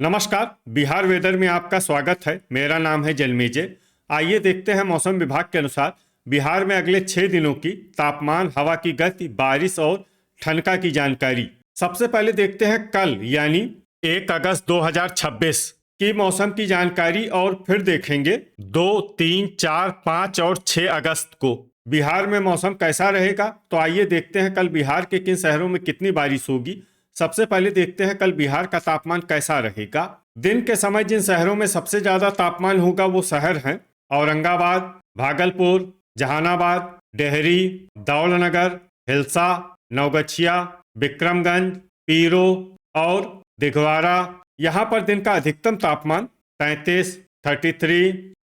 नमस्कार। बिहार वेदर में आपका स्वागत है। मेरा नाम है जलमेजे। आइए देखते हैं मौसम विभाग के अनुसार बिहार में अगले 6 दिनों की तापमान, हवा की गति, बारिश और ठनका की जानकारी। सबसे पहले देखते हैं कल यानी 1 अगस्त 2026 की मौसम की जानकारी और फिर देखेंगे 2, 3, 4, 5 और 6 अगस्त को बिहार में मौसम कैसा रहेगा। तो आइए देखते हैं कल बिहार के किन शहरों में कितनी बारिश होगी। सबसे पहले देखते हैं कल बिहार का तापमान कैसा रहेगा। दिन के समय जिन शहरों में सबसे ज्यादा तापमान होगा वो शहर हैं औरंगाबाद, भागलपुर, जहानाबाद, डेहरी, दौलनगर, हिलसा, नवगछिया, विक्रमगंज, पीरो और दिघवारा। यहाँ पर दिन का अधिकतम तापमान 33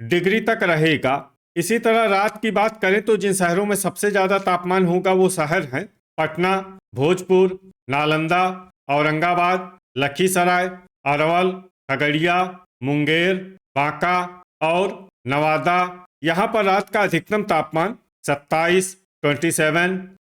डिग्री तक रहेगा। इसी तरह रात की बात करें तो जिन शहरों में सबसे ज्यादा तापमान होगा वो शहर हैं पटना, भोजपुर, नालंदा, औरंगाबाद, लखीसराय, अरवल, खगड़िया, मुंगेर, बांका और नवादा। यहाँ पर रात का अधिकतम तापमान 27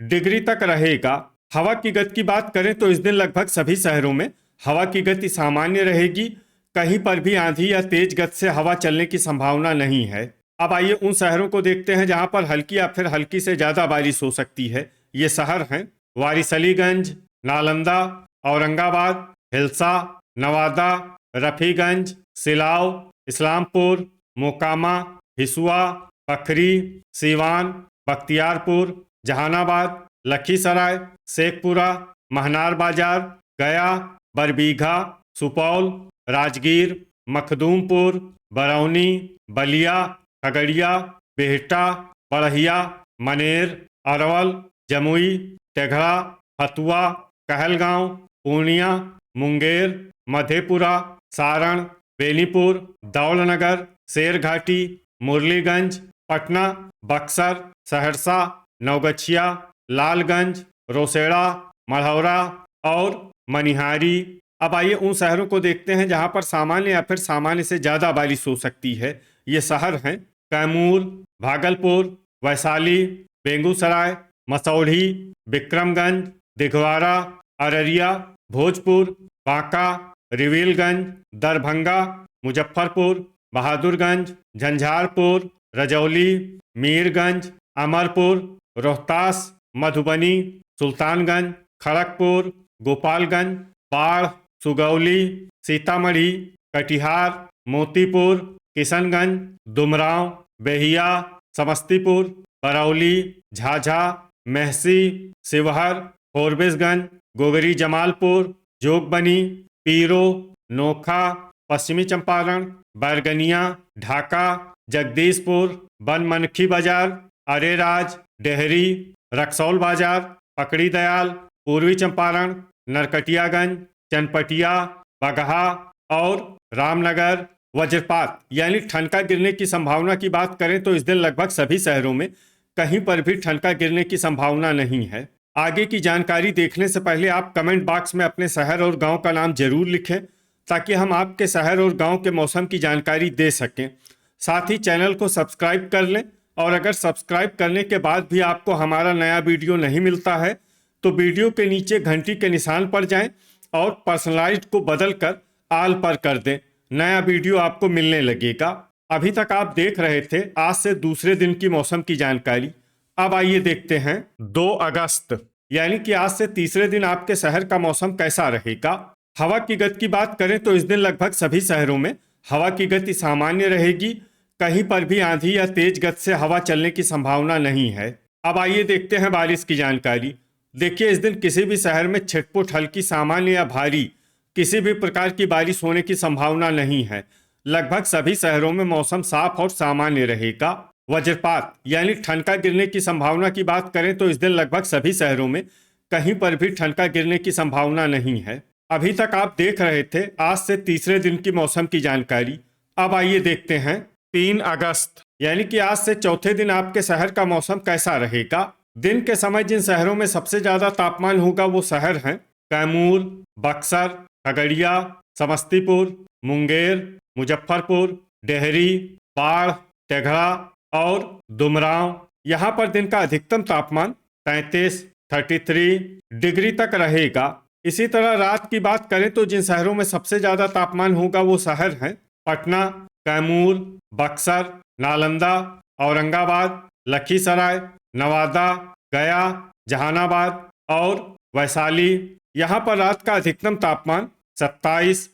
डिग्री तक रहेगा। हवा की गति की बात करें तो इस दिन लगभग सभी शहरों में हवा की गति सामान्य रहेगी। कहीं पर भी आंधी या तेज गति से हवा चलने की संभावना नहीं है। अब आइए उन शहरों को देखते हैं जहां पर हल्की या फिर हल्की से ज्यादा बारिश हो सकती है। ये शहर हैं वारिसलीगंज, नालंदा, औरंगाबाद, हिलसा, नवादा, रफीगंज, सिलाव, इस्लामपुर, मोकामा, हिसुआ, पखरी, सीवान, बख्तियारपुर, जहानाबाद, लखीसराय, शेखपुरा, महनार बाजार, गया, बरबीघा, सुपौल, राजगीर, मखदूमपुर, बरौनी, बलिया, खगड़िया, बिहटा, बड़हिया, मनेर, अरवल, जमुई, तेघड़ा, फतुआ, कहलगांव, पूर्णिया, मुंगेर, मधेपुरा, सारण, बेनीपुर, दौलनगर, शेरघाटी, मुरलीगंज, पटना, बक्सर, सहरसा, नवगछिया, लालगंज, रोसड़ा, मढ़ौरा और मनिहारी। अब आइए उन शहरों को देखते हैं जहां पर सामान्य या फिर सामान्य से ज़्यादा बारिश हो सकती है। ये शहर हैं कैमूर, भागलपुर, वैशाली, बेगूसराय, मसौढ़ी, विक्रमगंज, दिघवारा, अररिया, भोजपुर, बांका, रिविलगंज, दरभंगा, मुजफ्फरपुर, बहादुरगंज, झंझारपुर, रजौली, मीरगंज, अमरपुर, रोहतास, मधुबनी, सुल्तानगंज, खड़गपुर, गोपालगंज, बाढ़, सुगौली, सीतामढ़ी, कटिहार, मोतीपुर, किशनगंज, दुमराव, बेहिया, समस्तीपुर, बरौली, झाझा, मेहसी, शिवहर, फॉरबिसगंज, गोगरी जमालपुर, जोगबनी, पीरो, नोखा, पश्चिमी चंपारण, बैरगनिया, ढाका, जगदीशपुर, बनमनखी बाजार, अरेराज, डेहरी, रक्सौल बाजार, पकड़ी दयाल, पूर्वी चंपारण, नरकटियागंज, चनपटिया, बगहा और रामनगर। वज्रपात यानी ठनका गिरने की संभावना की बात करें तो इस दिन लगभग सभी शहरों में कहीं पर भी ठनका गिरने की संभावना नहीं है। आगे की जानकारी देखने से पहले आप कमेंट बॉक्स में अपने शहर और गांव का नाम जरूर लिखें ताकि हम आपके शहर और गांव के मौसम की जानकारी दे सकें। साथ ही चैनल को सब्सक्राइब कर लें और अगर सब्सक्राइब करने के बाद भी आपको हमारा नया वीडियो नहीं मिलता है तो वीडियो के नीचे घंटी के निशान पर जाएं और पर्सनलाइज्ड को बदल कर आल पर कर दें। नया वीडियो आपको मिलने लगेगा। अभी तक आप देख रहे थे आज से दूसरे दिन की मौसम की जानकारी। अब आइए देखते हैं 2 अगस्त यानी कि आज से तीसरे दिन आपके शहर का मौसम कैसा रहेगा। हवा की गति की बात करें तो इस दिन लगभग सभी शहरों में हवा की गति सामान्य रहेगी। कहीं पर भी आंधी या तेज गति से हवा चलने की संभावना नहीं है। अब आइए देखते हैं बारिश की जानकारी। देखिए इस दिन किसी भी शहर में छिटपुट, हल्की, सामान्य या भारी किसी भी प्रकार की बारिश होने की संभावना नहीं है। लगभग सभी शहरों में मौसम साफ और सामान्य रहेगा। वज्रपात यानी ठनका गिरने की संभावना की बात करें तो इस दिन लगभग सभी शहरों में कहीं पर भी ठनका गिरने की संभावना नहीं है। अभी तक आप देख रहे थे आज से तीसरे दिन की मौसम की जानकारी। अब आइए देखते हैं 3 अगस्त यानी कि आज से चौथे दिन आपके शहर का मौसम कैसा रहेगा। दिन के समय जिन शहरों में सबसे ज्यादा तापमान होगा वो शहर हैं कैमूर, बक्सर, खगड़िया, समस्तीपुर, मुंगेर, मुजफ्फरपुर, डेहरी, बाढ़, तेघड़ा और दुमराव। यहाँ पर दिन का अधिकतम तापमान 33 डिग्री तक रहेगा। इसी तरह रात की बात करें तो जिन शहरों में सबसे ज्यादा तापमान होगा वो शहर हैं पटना, कैमूर, बक्सर, नालंदा, औरंगाबाद, लखीसराय, नवादा, गया, जहानाबाद और वैशाली। यहाँ पर रात का अधिकतम तापमान 27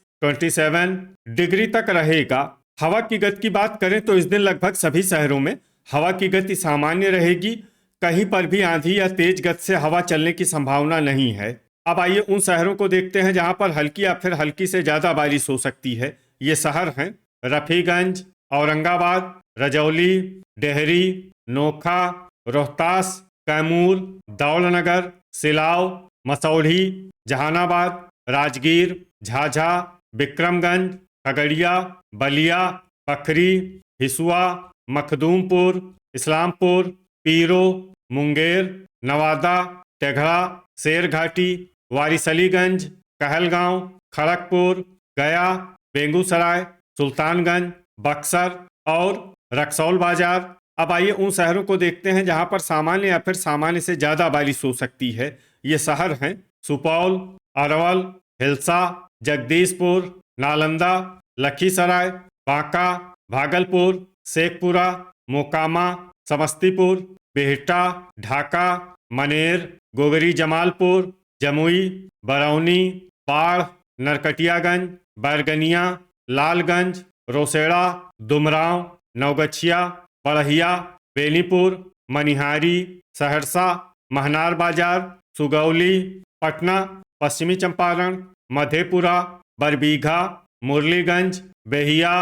डिग्री तक रहेगा। हवा की गति की बात करें तो इस दिन लगभग सभी शहरों में हवा की गति सामान्य रहेगी। कहीं पर भी आंधी या तेज गति से हवा चलने की संभावना नहीं है। अब आइए उन शहरों को देखते हैं जहां पर हल्की या फिर हल्की से ज्यादा बारिश हो सकती है। ये शहर हैं रफीगंज, औरंगाबाद, रजौली, डेहरी, नोखा, रोहतास, कैमूर, दौलनगर, सिलाव, मसौढ़ी, जहानाबाद, राजगीर, झाझा, विक्रमगंज, खगड़िया, बलिया, पखरी, हिसुआ, मखदूमपुर, इस्लामपुर, पीरो, मुंगेर, नवादा, तेघड़ा, शेरघाटी, वारिसलीगंज, कहलगांव, खड़गपुर, गया, बेगूसराय, सुल्तानगंज, बक्सर और रक्सौल बाजार। अब आइए उन शहरों को देखते हैं जहां पर सामान्य या फिर सामान्य से ज्यादा बारिश हो सकती है। ये शहर हैं सुपौल, अरवल, हिलसा, जगदीशपुर, नालंदा, लखीसराय, बांका, भागलपुर, शेखपुरा, मोकामा, समस्तीपुर, बिहटा, ढाका, मनेर, गोगरी जमालपुर, जमुई, बरौनी, पाढ़, नरकटियागंज, बैरगनिया, लालगंज, रोसेड़ा, दुमराव, नवगछिया, बढ़िया, बेनीपुर, मनिहारी, सहरसा, महनार बाजार, सुगौली, पटना, पश्चिमी चंपारण, मधेपुरा, बरबीघा, मुरलीगंज, बेहिया,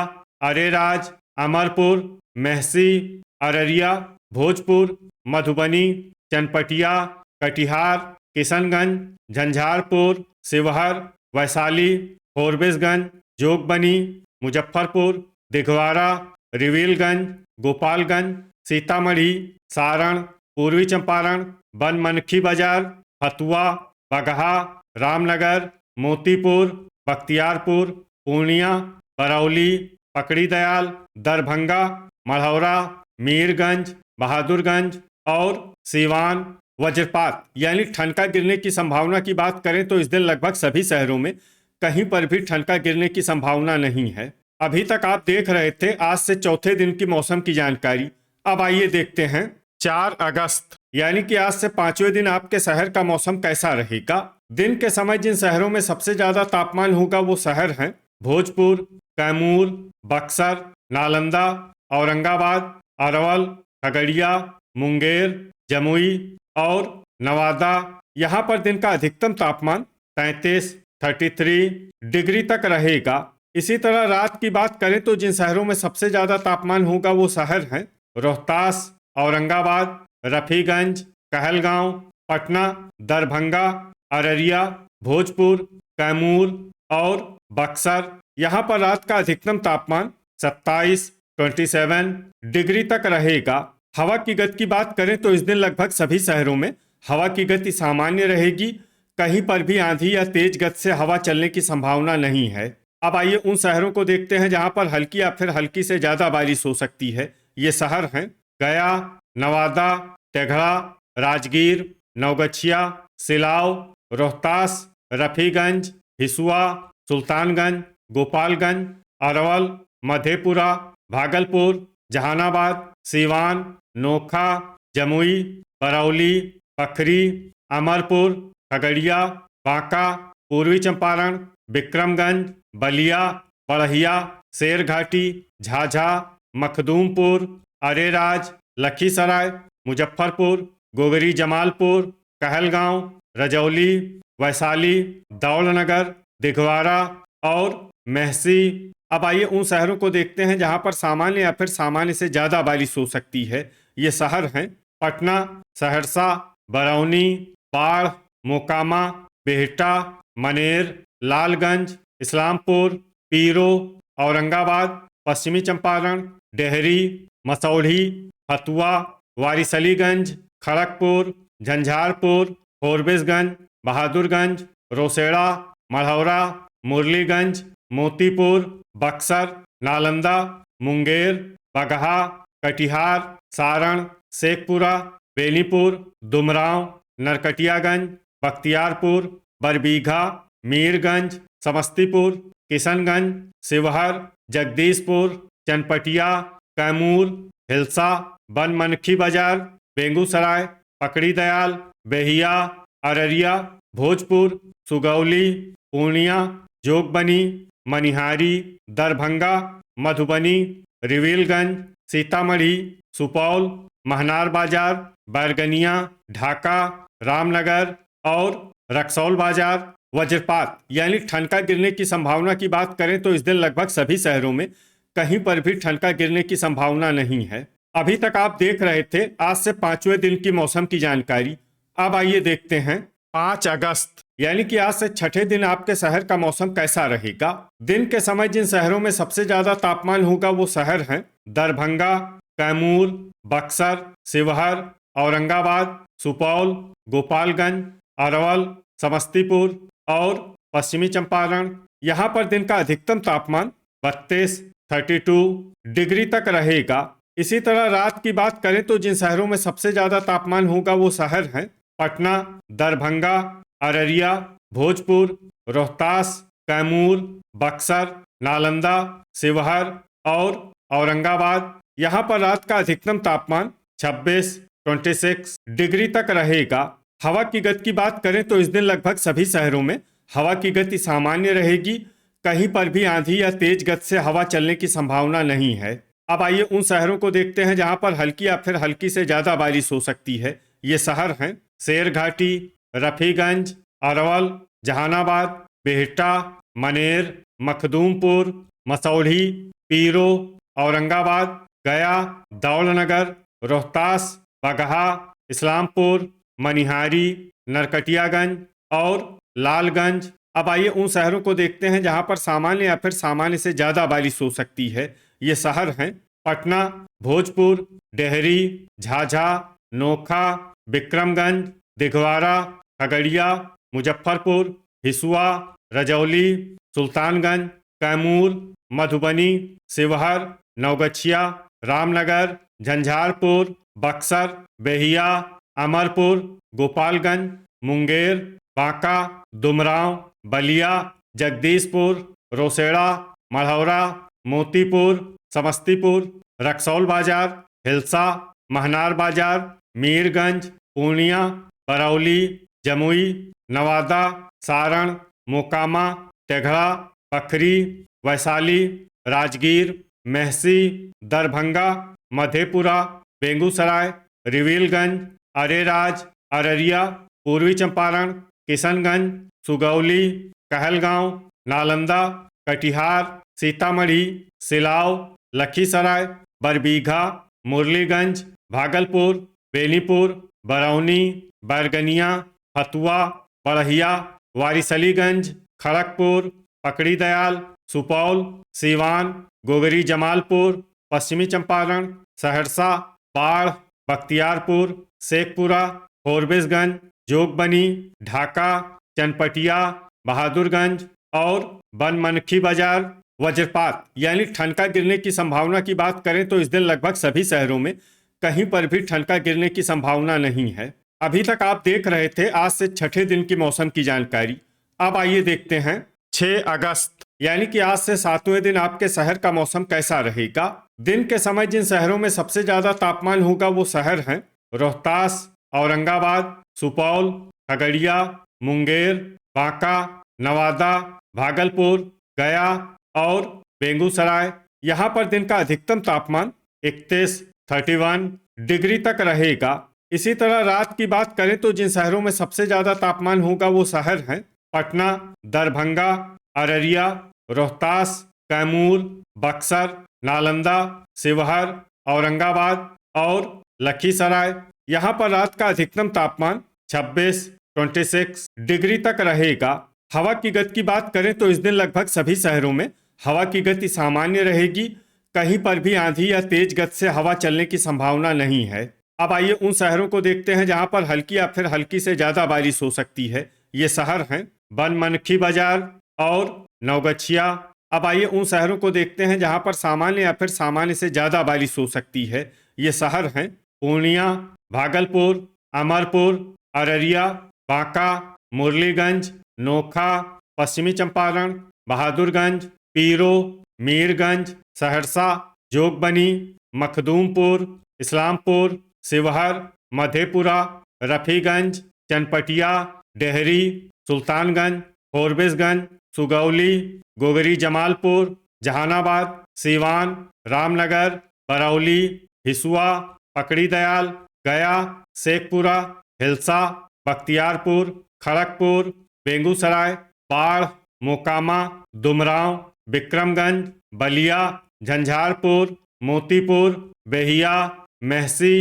अरेराज, अमरपुर, मेहसी, अररिया, भोजपुर, मधुबनी, चनपटिया, कटिहार, किशनगंज, झंझारपुर, शिवहर, वैशाली, फोरबिसगंज, जोगबनी, मुजफ्फरपुर, दिघवाड़ा, रिविलगंज, गोपालगंज, सीतामढ़ी, सारण, पूर्वी चंपारण, बनमनखी बाजार, फतुआ, बगहा, रामनगर, मोतीपुर, बख्तियारपुर, पूर्णिया, बरौली, पकड़ी दयाल, दरभंगा, मढ़ौरा, मीरगंज, बहादुरगंज और सीवान। वज्रपात यानी ठनका गिरने की संभावना की बात करें तो इस दिन लगभग सभी शहरों में कहीं पर भी ठनका गिरने की संभावना नहीं है। अभी तक आप देख रहे थे आज से चौथे दिन की मौसम की जानकारी। अब आइए देखते हैं 4 अगस्त यानी कि आज से 5वें दिन आपके शहर का मौसम कैसा रहेगा। दिन के समय जिन शहरों में सबसे ज्यादा तापमान होगा वो शहर हैं भोजपुर, कैमूर, बक्सर, नालंदा, औरंगाबाद, अरवल, खगड़िया, मुंगेर, जमुई और नवादा। यहाँ पर दिन का अधिकतम तापमान 33 डिग्री तक रहेगा। इसी तरह रात की बात करें तो जिन शहरों में सबसे ज्यादा तापमान होगा वो शहर हैं रोहतास, औरंगाबाद, रफीगंज, कहलगांव, पटना, दरभंगा, अररिया, भोजपुर, कैमूर और बक्सर। यहाँ पर रात का अधिकतम तापमान 27 डिग्री तक रहेगा। हवा की गति की बात करें तो इस दिन लगभग सभी शहरों में हवा की गति सामान्य रहेगी। कहीं पर भी आंधी या तेज गति से हवा चलने की संभावना नहीं है। अब आइए उन शहरों को देखते हैं जहां पर हल्की या फिर हल्की से ज्यादा बारिश हो सकती है। ये शहर हैं गया, नवादा, तेघड़ा, राजगीर, नवगछिया, सिलाव, रोहतास, रफीगंज, हिसुआ, सुल्तानगंज, गोपालगंज, अरवल, मधेपुरा, भागलपुर, जहानाबाद, सीवान, नोखा, जमुई, बरौली, पखरी, अमरपुर, खगड़िया, बांका, पूर्वी चंपारण, विक्रमगंज, बलिया, बढ़िया, शेरघाटी, झाझा, मखदूमपुर, अरेराज, लखीसराय, मुजफ्फरपुर, गोगरी जमालपुर, कहलगांव, रजौली, वैशाली, दौलनगर, दिघवाड़ा और मेहसी। अब आइए उन शहरों को देखते हैं जहां पर सामान्य या फिर सामान्य से ज्यादा बारिश हो सकती है। ये शहर हैं पटना, सहरसा, बरौनी, पाढ़, मोकामा, बिहटा, मनेर, लालगंज, इस्लामपुर, पीरो, औरंगाबाद, पश्चिमी चंपारण, डेहरी, मसौढ़ी, फतुआ, वारिसलीगंज, खड़गपुर, झंझारपुर, फोरबिसगंज, बहादुरगंज, रोसेड़ा, मढ़ौरा, मुरलीगंज, मोतीपुर, बक्सर, नालंदा, मुंगेर, बगहा, कटिहार, सारण, शेखपुरा, बेनीपुर, दुमराव, नरकटियागंज, बख्तियारपुर, बरबीघा, मीरगंज, समस्तीपुर, किशनगंज, शिवहर, जगदीशपुर, चनपटिया, कैमूर, हिलसा, बनमनखी बाजार, बेगूसराय, पकड़ी दयाल, बेहिया, अररिया, भोजपुर, सुगौली, पूर्णिया, जोगबनी, मनिहारी, दरभंगा, मधुबनी, रिविलगंज, सीतामढ़ी, सुपौल, महनार बाजार, बैरगनिया, ढाका, रामनगर और रक्सौल बाजार। वज्रपात यानी ठनका गिरने की संभावना की बात करें तो इस दिन लगभग सभी शहरों में कहीं पर भी ठनका गिरने की संभावना नहीं है। अभी तक आप देख रहे थे आज से 5वें दिन की मौसम की जानकारी। अब आइए देखते हैं 5 अगस्त यानी कि आज से 6ठे दिन आपके शहर का मौसम कैसा रहेगा। दिन के समय जिन शहरों में सबसे ज्यादा तापमान होगा वो शहर हैं दरभंगा, कैमूर, बक्सर, शिवहर, औरंगाबाद, सुपौल, गोपालगंज, अरवल, समस्तीपुर और पश्चिमी चंपारण। यहाँ पर दिन का अधिकतम तापमान 32 डिग्री तक रहेगा। इसी तरह रात की बात करें तो जिन शहरों में सबसे ज्यादा तापमान होगा वो शहर हैं पटना, दरभंगा, अररिया, भोजपुर, रोहतास, कैमूर, बक्सर, नालंदा, शिवहर और औरंगाबाद। यहाँ पर रात का अधिकतम तापमान 26 डिग्री तक रहेगा। हवा की गति की बात करें तो इस दिन लगभग सभी शहरों में हवा की गति सामान्य रहेगी। कहीं पर भी आंधी या तेज गति से हवा चलने की संभावना नहीं है। अब आइए उन शहरों को देखते हैं जहां पर हल्की या फिर हल्की से ज्यादा बारिश हो सकती है। ये शहर हैं शेरघाटी, रफीगंज, अरवल, जहानाबाद, बिहटा, मनेर, मखदूमपुर, मसौढ़ी, पीरो, औरंगाबाद, गया, दौलनगर, रोहतास, बगहा, इस्लामपुर, मनिहारी, नरकटियागंज और लालगंज। अब आइए उन शहरों को देखते हैं जहां पर सामान्य या फिर सामान्य से ज्यादा बारिश हो सकती है। ये शहर हैं पटना, भोजपुर, डेहरी, झाझा, नोखा, विक्रमगंज, दिघवारा, खगड़िया, मुजफ्फरपुर, हिसुआ, रजौली, सुल्तानगंज, कैमूर, मधुबनी, शिवहर, नवगछिया, रामनगर, झंझारपुर, बक्सर, बेहिया, अमरपुर, गोपालगंज, मुंगेर, बांका, दुमराव, बलिया, जगदीशपुर, रोसेड़ा, मढ़ौरा, मोतीपुर, समस्तीपुर, रक्सौल बाजार, हिलसा, महनार बाजार, मीरगंज, पूर्णिया, बरौली, जमुई, नवादा, सारण, मोकामा, तेघड़ा, पखरी, वैशाली, राजगीर, मेहसी, दरभंगा, मधेपुरा, बेगूसराय, रिविलगंज, अरेराज, अररिया, पूर्वी चंपारण, किशनगंज, सुगौली, कहलगांव, नालंदा, कटिहार, सीतामढ़ी, सिलाव, लखीसराय, बरबीघा, मुरलीगंज, भागलपुर, बेनीपुर, बरौनी, बैरगनिया, हथुआ, बढ़िया, वारिसलीगंज, खड़गपुर, पकड़ी दयाल, सुपौल, सीवान, गोगरी जमालपुर, पश्चिमी चंपारण, सहरसा, बाढ़, बख्तियारपुर, शेखपुरा, फोरबिसगंज, जोगबनी, ढाका, चनपटिया, बहादुरगंज और बनमनखी बाजार। वज्रपात यानी ठनका गिरने की संभावना की बात करें तो इस दिन लगभग सभी शहरों में कहीं पर भी ठनका गिरने की संभावना नहीं है। अभी तक आप देख रहे थे आज से 6ठे दिन की मौसम की जानकारी। अब आइए देखते हैं 6 अगस्त यानी कि आज से 7वें दिन आपके शहर का मौसम कैसा रहेगा। दिन के समय जिन शहरों में सबसे ज्यादा तापमान होगा वो शहर हैं रोहतास, औरंगाबाद, सुपौल, खगड़िया, मुंगेर, बांका, नवादा, भागलपुर, गया और बेगूसराय। यहाँ पर दिन का अधिकतम तापमान 31 डिग्री तक रहेगा। इसी तरह रात की बात करें तो जिन शहरों में सबसे ज्यादा तापमान होगा वो शहर हैं पटना, दरभंगा, अररिया, रोहतास, कैमूर, बक्सर, नालंदा, शिवहर, औरंगाबाद और लखीसराय। यहाँ पर रात का अधिकतम तापमान 26 डिग्री तक रहेगा। हवा की गति की बात करें तो इस दिन लगभग सभी शहरों में हवा की गति सामान्य रहेगी। कहीं पर भी आंधी या तेज गति से हवा चलने की संभावना नहीं है। अब आइए उन शहरों को देखते हैं जहां पर हल्की या फिर हल्की से ज्यादा बारिश हो सकती है। ये शहर हैं बनमनखी बाजार और नवगछिया। अब आइए उन शहरों को देखते हैं जहां पर सामान्य या फिर सामान्य से ज्यादा बारिश हो सकती है। ये शहर हैं पूर्णिया, भागलपुर, अमरपुर, अररिया, बांका, मुरलीगंज, नोखा, पश्चिमी चंपारण, बहादुरगंज, पीरो, मीरगंज, सहरसा, जोगबनी, मखदूमपुर, इस्लामपुर, शिवहर, मधेपुरा, रफीगंज, चनपटिया, डेहरी, सुल्तानगंज, फोरबिसगंज, सुगौली, गोगरी जमालपुर, जहानाबाद, सीवान, रामनगर, बरौली, हिसुआ, पकड़ी दयाल, गया, शेखपुरा, हिलसा, बख्तियारपुर, खड़गपुर, बेगूसराय, बाढ़, मोकामा, दुमराव, विक्रमगंज, बलिया, झंझारपुर, मोतीपुर, बेहिया, मेहसी,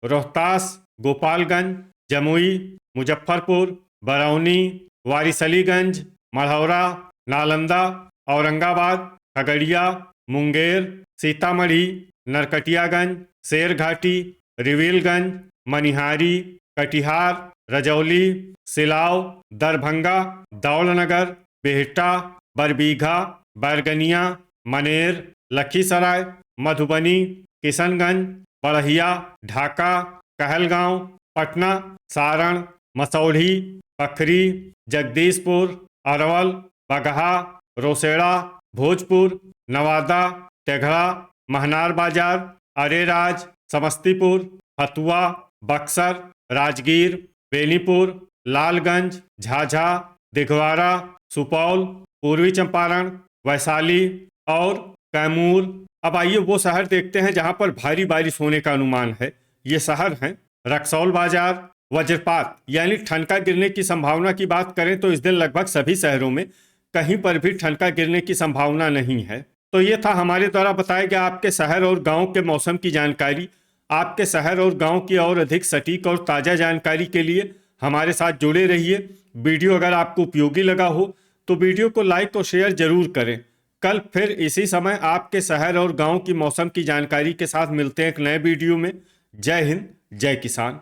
रोहतास, गोपालगंज, जमुई, मुजफ्फरपुर, बरौनी, वारिसलीगंज, मढ़ौरा, नालंदा, औरंगाबाद, खगड़िया, मुंगेर, सीतामढ़ी, नरकटियागंज, शेरघाटी, रिविलगंज, मनिहारी, कटिहार, रजौली, सिलाव, दरभंगा, दौलनगर, बिहटा, बरबीघा, बैरगनिया, मनेर, लखीसराय, मधुबनी, किशनगंज, बड़हिया, ढाका, कहलगांव, पटना, सारण, मसौढ़ी, पखरी, जगदीशपुर, अरवल, बगहा, रोसेड़ा, भोजपुर, नवादा, तेघड़ा, महनार बाजार, अरेराज, समस्तीपुर, फतुआ, बक्सर, राजगीर, बेनीपुर, लालगंज, झाझा, दिघवाड़ा, सुपौल, पूर्वी चंपारण, वैशाली और कैमूर। अब आइए वो शहर देखते हैं जहां पर भारी बारिश होने का अनुमान है। ये शहर हैं रक्सौल बाजार। वज्रपात यानी ठनका गिरने की संभावना की बात करें तो इस दिन लगभग सभी शहरों में कहीं पर भी ठनका गिरने की संभावना नहीं है। तो ये था हमारे द्वारा बताया गया आपके शहर और गांव के मौसम की जानकारी। आपके शहर और गांव की और अधिक सटीक और ताज़ा जानकारी के लिए हमारे साथ जुड़े रहिए। वीडियो अगर आपको उपयोगी लगा हो तो वीडियो को लाइक और शेयर जरूर करें। कल फिर इसी समय आपके शहर और गांव की मौसम की जानकारी के साथ मिलते हैं एक नए वीडियो में। जय हिंद, जय किसान।